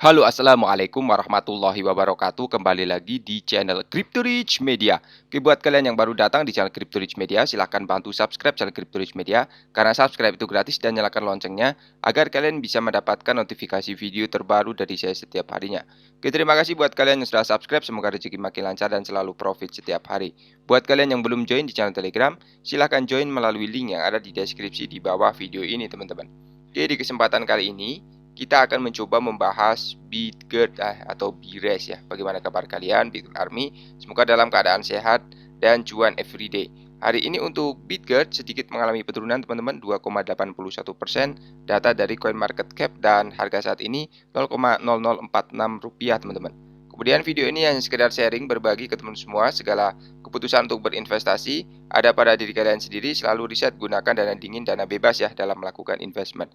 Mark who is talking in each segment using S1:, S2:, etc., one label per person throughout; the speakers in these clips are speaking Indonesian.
S1: Halo, assalamualaikum warahmatullahi wabarakatuh. Kembali lagi di channel Crypto Rich Media. Oke, buat kalian yang baru datang di channel Crypto Rich Media, silahkan bantu subscribe channel Crypto Rich Media karena subscribe itu gratis dan nyalakan loncengnya agar kalian bisa mendapatkan notifikasi video terbaru dari saya setiap harinya. Oke, terima kasih buat kalian yang sudah subscribe. Semoga rezeki makin lancar dan selalu profit setiap hari. Buat kalian yang belum join di channel Telegram, silahkan join melalui link yang ada di deskripsi di bawah video ini, teman-teman. Oke, di kesempatan kali ini kita akan mencoba membahas Bitget atau BRES ya. Bagaimana kabar kalian, Bitget Army? Semoga dalam keadaan sehat dan cuan everyday. Hari ini untuk Bitget sedikit mengalami penurunan teman-teman 2,81%. Data dari CoinMarketCap dan harga saat ini 0,0046 rupiah teman-teman. Kemudian video ini hanya sekedar sharing berbagi ke teman semua. Segala keputusan untuk berinvestasi ada pada diri kalian sendiri. Selalu riset, gunakan dana dingin, dana bebas ya dalam melakukan investment.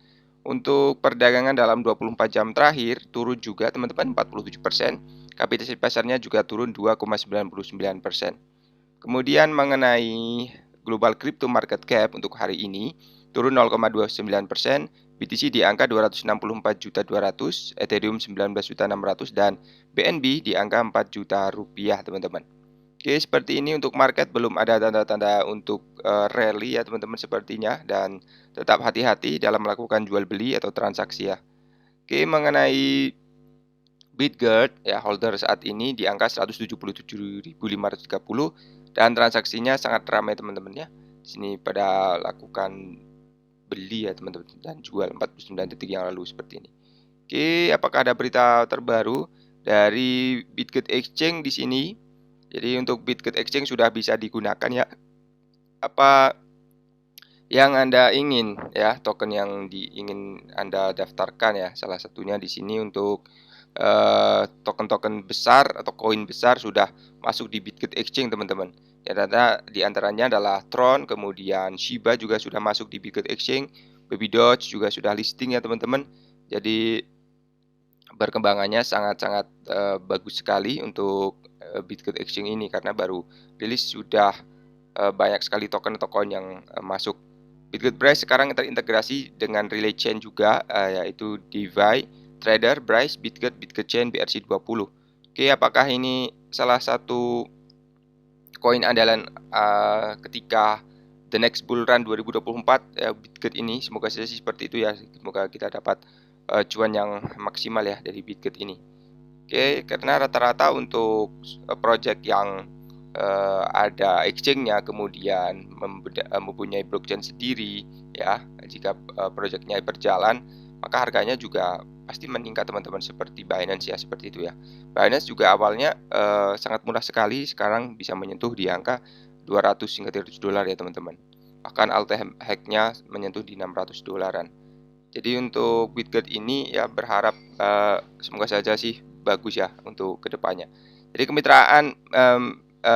S1: Untuk perdagangan dalam 24 jam terakhir turun juga teman-teman 47%. Kapitalisasi pasarnya juga turun 2,99%. Kemudian mengenai global crypto market cap untuk hari ini turun 0,29%, BTC di angka 264 juta 200, Ethereum 19 juta 600 dan BNB di angka 4 juta rupiah teman-teman. Oke, seperti ini untuk market belum ada tanda-tanda untuk rally ya teman-teman sepertinya, dan tetap hati-hati dalam melakukan jual beli atau transaksi ya. Oke, mengenai Bitget ya, holder saat ini di angka 177.530 dan transaksinya sangat ramai teman-teman ya. Di sini pada lakukan beli ya teman-teman dan jual 49 detik yang lalu seperti ini. Oke, apakah ada berita terbaru dari Bitget Exchange di sini? Jadi untuk Bitget Exchange sudah bisa digunakan ya. Apa yang Anda ingin ya, token yang ingin Anda daftarkan ya. Salah satunya di sini untuk token-token besar atau koin besar sudah masuk di Bitget Exchange teman-teman. Ya, data di antaranya adalah Tron, kemudian Shiba juga sudah masuk di Bitget Exchange, Baby Doge juga sudah listing ya teman-teman. Jadi perkembangannya sangat-sangat bagus sekali untuk Bitget Exchange ini karena baru rilis sudah banyak sekali token atau koin yang masuk. Bitget Bryce sekarang terintegrasi dengan relay chain juga, yaitu DeFi, Trader, Bryce, Bitget, Bitget Chain, BRC20. Oke, apakah ini salah satu koin andalan ketika the next bull run 2024 Bitget ini? Semoga saja sih seperti itu ya. Semoga kita dapat cuan yang maksimal ya dari Bitget ini. Oke, karena rata-rata untuk project yang ada exchange-nya kemudian mempunyai blockchain sendiri ya, jika project-nya berjalan maka harganya juga pasti meningkat teman-teman, seperti Binance ya, seperti itu ya. Binance juga awalnya sangat murah sekali, sekarang bisa menyentuh di angka 200 hingga 300 dolar ya teman-teman. Bahkan alt hack-nya menyentuh di 600 dolaran. Jadi untuk Bitget ini ya berharap semoga saja sih bagus ya untuk kedepannya. Jadi kemitraan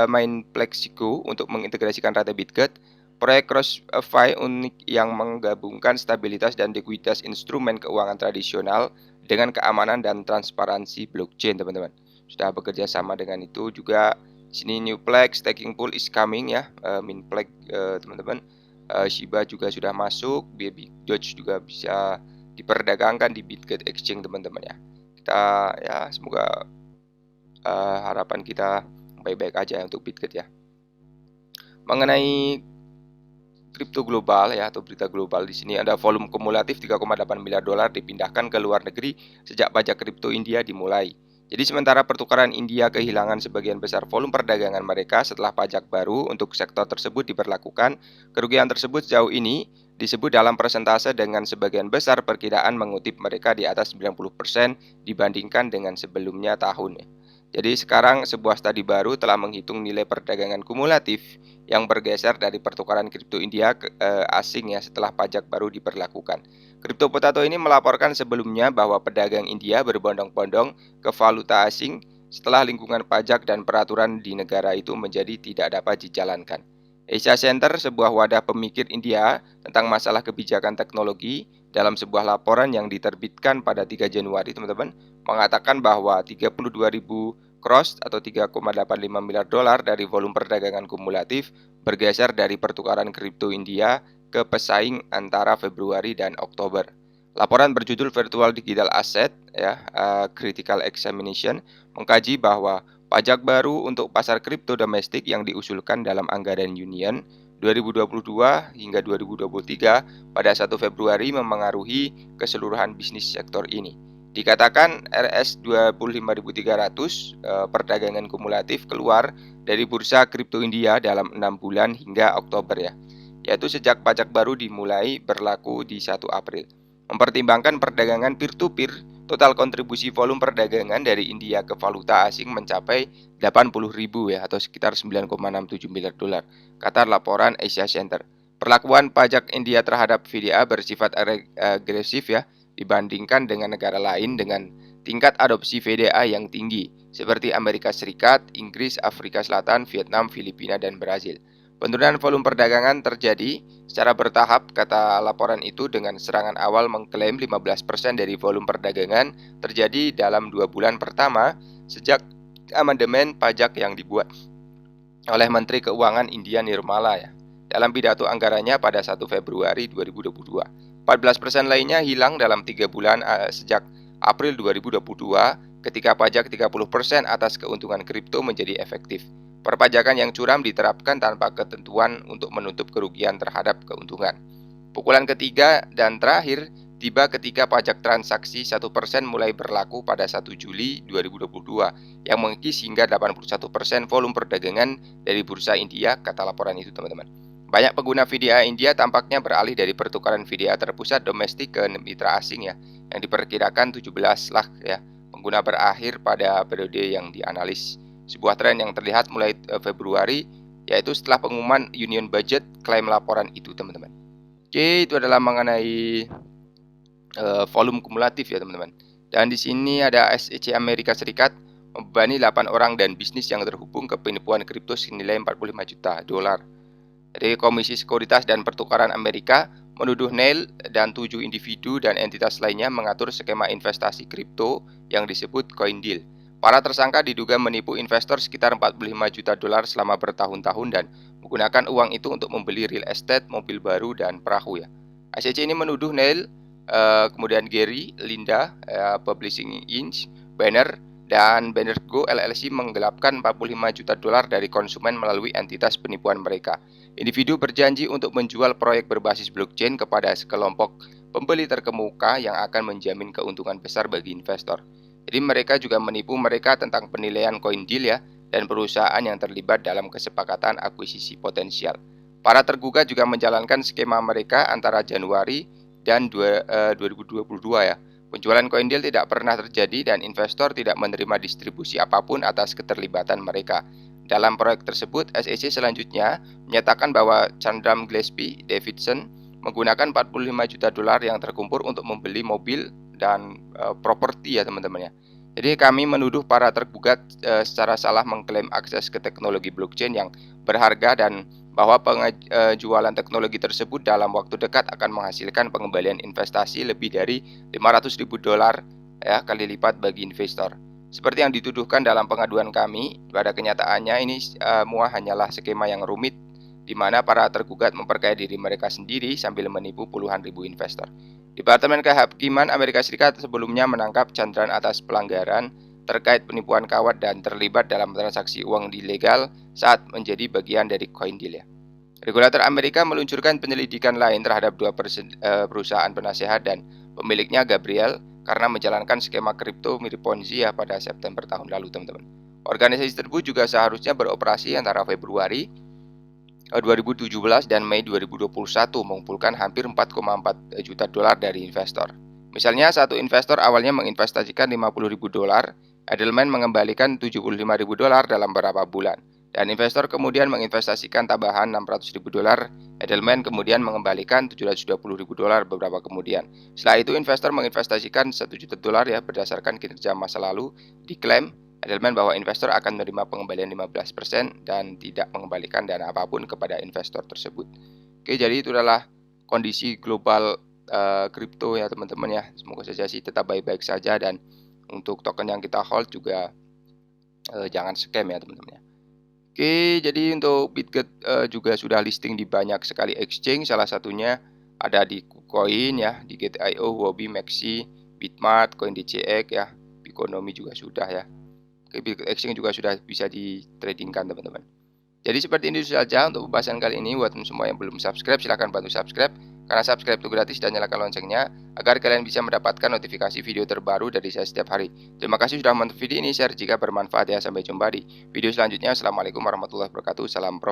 S1: main Plexico untuk mengintegrasikan rate Bitget, proyek CrossFi unik yang menggabungkan stabilitas dan likuiditas instrumen keuangan tradisional dengan keamanan dan transparansi blockchain teman-teman. Sudah bekerja sama dengan itu juga. Sini new Plex staking pool is coming ya, Minplex teman-teman. Shiba juga sudah masuk, Baby Doge juga bisa diperdagangkan di Bitget Exchange teman-teman ya. Kita ya semoga harapan kita baik-baik aja untuk Bitget ya. Mengenai kripto global ya, atau berita global, di sini ada volume kumulatif 3,8 miliar dolar dipindahkan ke luar negeri sejak pajak kripto India dimulai. Jadi sementara pertukaran India kehilangan sebagian besar volume perdagangan mereka setelah pajak baru untuk sektor tersebut diberlakukan, kerugian tersebut sejauh ini disebut dalam persentase dengan sebagian besar perkiraan mengutip mereka di atas 90% dibandingkan dengan sebelumnya tahun. Jadi sekarang sebuah studi baru telah menghitung nilai perdagangan kumulatif yang bergeser dari pertukaran kripto India ke asing ya setelah pajak baru diberlakukan. Kripto Potato ini melaporkan sebelumnya bahwa pedagang India berbondong-bondong ke valuta asing setelah lingkungan pajak dan peraturan di negara itu menjadi tidak dapat dijalankan. Asia Center, sebuah wadah pemikir India tentang masalah kebijakan teknologi, dalam sebuah laporan yang diterbitkan pada 3 Januari, teman-teman, mengatakan bahwa 32.000 cross atau 3,85 miliar dolar dari volume perdagangan kumulatif bergeser dari pertukaran kripto India ke pesaing antara Februari dan Oktober. Laporan berjudul Virtual Digital Asset ya, Critical Examination mengkaji bahwa pajak baru untuk pasar kripto domestik yang diusulkan dalam anggaran Union 2022 hingga 2023 pada 1 Februari memengaruhi keseluruhan bisnis sektor ini. Dikatakan RS 25.300 perdagangan kumulatif keluar dari bursa kripto India dalam 6 bulan hingga Oktober ya, yaitu sejak pajak baru dimulai berlaku di 1 April. Mempertimbangkan perdagangan peer-to-peer, total kontribusi volume perdagangan dari India ke valuta asing mencapai 80.000 ya, atau sekitar 9,67 miliar dolar, kata laporan Asia Center. Perlakuan pajak India terhadap VDA bersifat agresif ya, dibandingkan dengan negara lain dengan tingkat adopsi VDA yang tinggi, seperti Amerika Serikat, Inggris, Afrika Selatan, Vietnam, Filipina, dan Brazil. Penurunan volume perdagangan terjadi secara bertahap, kata laporan itu, dengan serangan awal mengklaim 15% dari volume perdagangan terjadi dalam 2 bulan pertama sejak amandemen pajak yang dibuat oleh Menteri Keuangan India Nirmala ya, dalam pidato anggarannya pada 1 Februari 2022. 14% lainnya hilang dalam 3 bulan sejak April 2022 ketika pajak 30% atas keuntungan kripto menjadi efektif. Perpajakan yang curam diterapkan tanpa ketentuan untuk menutup kerugian terhadap keuntungan. Pukulan ketiga dan terakhir tiba ketika pajak transaksi 1% mulai berlaku pada 1 Juli 2022 yang mengikis hingga 81% volume perdagangan dari bursa India, kata laporan itu, teman-teman. Banyak pengguna VDA India tampaknya beralih dari pertukaran VDA terpusat domestik ke mitra asing ya, yang diperkirakan 17 lakh ya pengguna berakhir pada periode yang dianalis. Sebuah tren yang terlihat mulai Februari, yaitu setelah pengumuman Union Budget, klaim laporan itu, teman-teman. Oke, itu adalah mengenai volume kumulatif ya, teman-teman. Dan di sini ada SEC Amerika Serikat membebani 8 orang dan bisnis yang terhubung ke penipuan kripto senilai 45 juta dolar. Jadi Komisi Sekuritas dan Pertukaran Amerika menuduh Neil dan 7 individu dan entitas lainnya mengatur skema investasi kripto yang disebut CoinDeal. Para tersangka diduga menipu investor sekitar 45 juta dolar selama bertahun-tahun dan menggunakan uang itu untuk membeli real estate, mobil baru, dan perahu ya. SEC ini menuduh Neil, kemudian Gary, Linda, Publishing Inc., Banner, dan Banner Go LLC menggelapkan 45 juta dolar dari konsumen melalui entitas penipuan mereka. Individu berjanji untuk menjual proyek berbasis blockchain kepada sekelompok pembeli terkemuka yang akan menjamin keuntungan besar bagi investor. Jadi mereka juga menipu mereka tentang penilaian CoinDeal ya, dan perusahaan yang terlibat dalam kesepakatan akuisisi potensial. Para tergugat juga menjalankan skema mereka antara Januari dan 2022 ya. Penjualan CoinDeal tidak pernah terjadi dan investor tidak menerima distribusi apapun atas keterlibatan mereka. Dalam proyek tersebut, SEC selanjutnya menyatakan bahwa Chandram Gillespie Davidson menggunakan 45 juta dolar yang terkumpul untuk membeli mobil dan properti ya, teman-teman ya. Jadi kami menuduh para tergugat secara salah mengklaim akses ke teknologi blockchain yang berharga dan bahwa penjualan teknologi tersebut dalam waktu dekat akan menghasilkan pengembalian investasi lebih dari 500.000 dolar ya, kali lipat bagi investor. Seperti yang dituduhkan dalam pengaduan kami, pada kenyataannya ini semua hanyalah skema yang rumit di mana para tergugat memperkaya diri mereka sendiri sambil menipu puluhan ribu investor. Departemen Kehakiman Amerika Serikat sebelumnya menangkap Chandran atas pelanggaran terkait penipuan kawat dan terlibat dalam transaksi uang ilegal saat menjadi bagian dari CoinDeal ya. Regulator Amerika meluncurkan penyelidikan lain terhadap 2 perusahaan penasehat dan pemiliknya, Gabriel, karena menjalankan skema kripto mirip Ponzi ya pada September tahun lalu, teman-teman. Organisasi tersebut juga seharusnya beroperasi antara Februari 2017 dan Mei 2021, mengumpulkan hampir 4,4 juta dolar dari investor. Misalnya, satu investor awalnya menginvestasikan 50.000 dolar, Edelman mengembalikan 75.000 dolar dalam beberapa bulan, dan investor kemudian menginvestasikan tambahan 600.000 dolar, Edelman kemudian mengembalikan 720.000 dolar beberapa kemudian. Setelah itu, investor menginvestasikan 1 juta dolar ya, berdasarkan kinerja masa lalu, diklaim Edelman bahwa investor akan menerima pengembalian 15% dan tidak mengembalikan dana apapun kepada investor tersebut. Oke, jadi itu adalah kondisi global kripto ya, teman-teman ya. Semoga saja sih tetap baik-baik saja, dan untuk token yang kita hold juga jangan scam ya, teman-teman ya. Oke, jadi untuk BitGet juga sudah listing di banyak sekali exchange, salah satunya ada di koin ya di Gate.io, Huobi, Maxi, Bitmart, Coin DCX ya, Bikonomi juga sudah ya. Exchange juga sudah bisa ditradingkan teman-teman. Jadi seperti ini saja untuk pembahasan kali ini. Buat semua yang belum subscribe, silahkan bantu subscribe. Karena subscribe itu gratis dan nyalakan loncengnya agar kalian bisa mendapatkan notifikasi video terbaru dari saya setiap hari. Terima kasih sudah menonton video ini, share jika bermanfaat ya. Sampai jumpa di video selanjutnya. Assalamualaikum warahmatullahi wabarakatuh. Salam Prof.